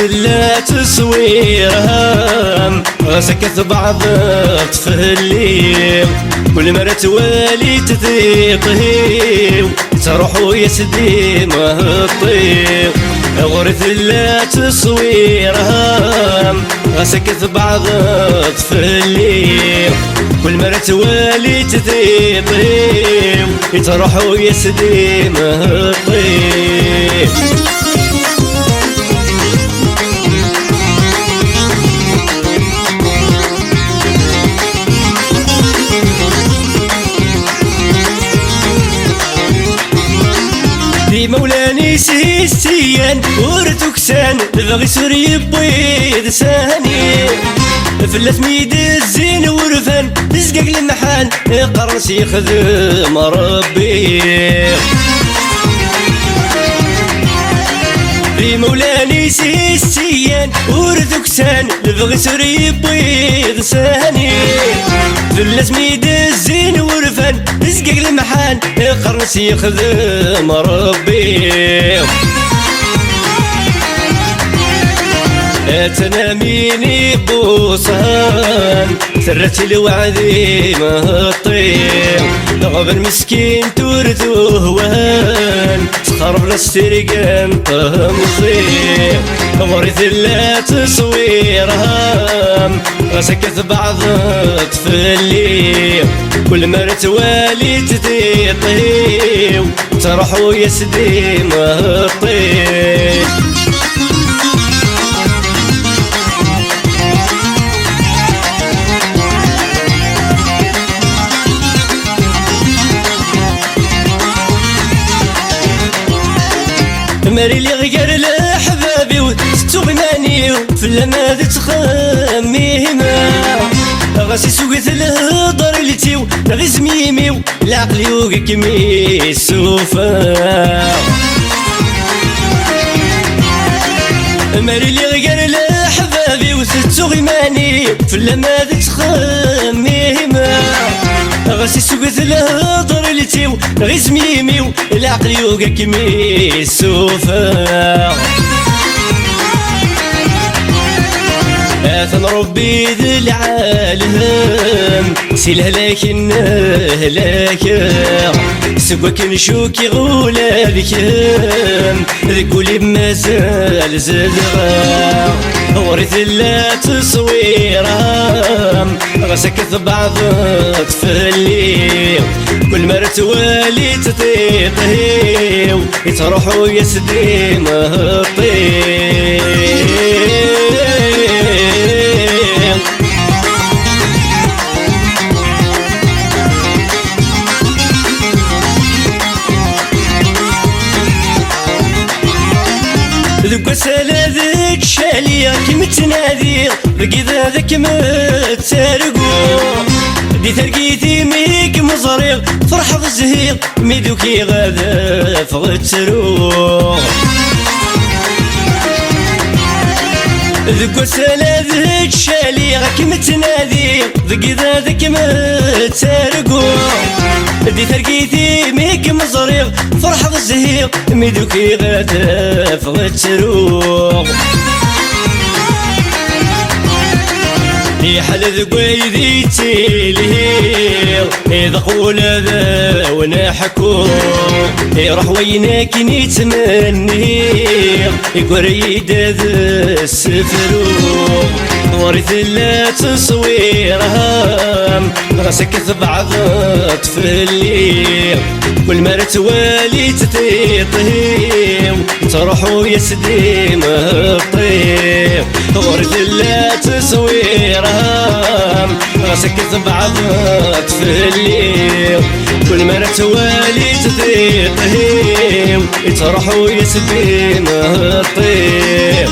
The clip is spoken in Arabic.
لا تصويرها سكت بعض تفلي كل مرة توالي تثيقه تروح ويسدي ما الطيق غرث لا تصويرها سكت بعض تفلي كل مرة توالي تثيقه تروح ويسدي ما الطيق مولاني سيستيان ورتوكسان بغي سوري بيض ساني فلات ميد الزين ورفان تزقق المحان قرص يخدم ربي في مولاني سيستيان ورتوكسان بغي سوري بيض ساني فلات ميد الزين ورفان تزقق المحان قرص يخدم ربي تناميني بوصان سرت الوعدي ما الطير غبن مسكين تورثوه وهان تخرب الاسترقان تمصير غريث لا تصويرها سكت بعض تفلي كل مرة توالي تثيقي تروح ويسدي ما الطير ماري لي غير لحبابي وستو غناني في اللماد تخميما غاسي سوقت الهضر لتيو غي زميمي العقل يوقك مي السوفا ماري لي غير لحبابي وستو غناني في اللماد تخميما غاسي سوقت الهضر لتيو غي زميمي العقل يوقك مي السوفا آثن ربي ذي العالم سيله لكن هلاك سقوك نشوك يغولا بكام ذكولي بمازال زدغا ورث لا تصويرها غسكت بعض تفلي كل مرة توالي تثيقه تروح ويسدي ما الطيق ذوك سالا ذيك شالية كيما تنادي بقي ذاك متسارقو دي ترقيتي ميك مزريق فرح الزهيق ميدوكي غادا فغتسروق ذوك سالا ذيك شالية كيما تنادي بقي ذاك متسارقو دي ترقيتي ميك مزريق فرح الزهيق ميدوكي غادا فغتسروق يحل ذقويذي تيلير إذا قول ذا ونحكو يروح وينك نتمنير يقريد ذا السفرو ورث لا تصويرها غسكت بعض تفلي كل مرة توالي تثيقه تروح ويسدي ما الطيق ورث لا تصويرها غسكت بعض تفلي كل مرة توالي تثيقه تروح ويسدي ما الطيق